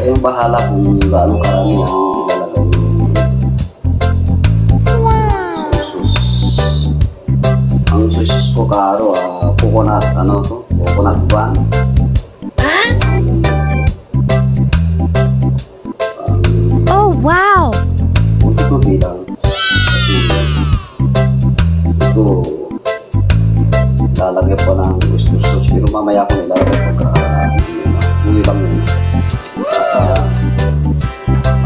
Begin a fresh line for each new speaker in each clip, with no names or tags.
Kayong bahala kung gaano karami ang ilalagay nyo. Sus. Ang sus ko karo, coconut, ano to? Coconut ban.
Oh, wow!
Ito bilang kasi ito lalagyan pa ng oyster sauce, pero mamaya ko nilalagay pagka yung ibang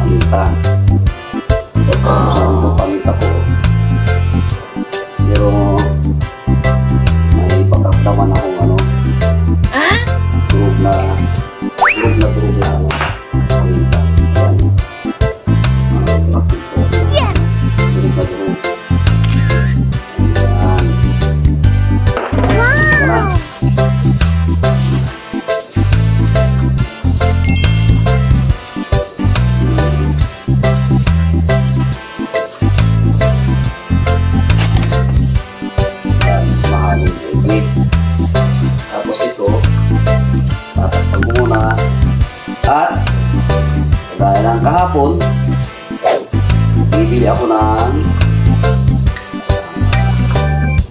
paminta. Pagka itong paminta ko, pero may pagkakdaman akong ano durog na ano paminta. Yan. Durog na durog. Ayan. Mahalong egg. Tapos ito, tatakpan mo muna. At kagaya ng kahapon, bibili ako ng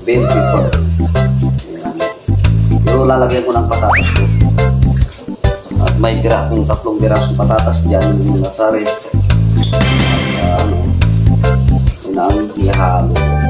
bell pepper. Pero lalagyan ko ng patatas ko. At may tira akong 3 pirasong patatas dyan yung nasa ref. At yun ang ihalo ko.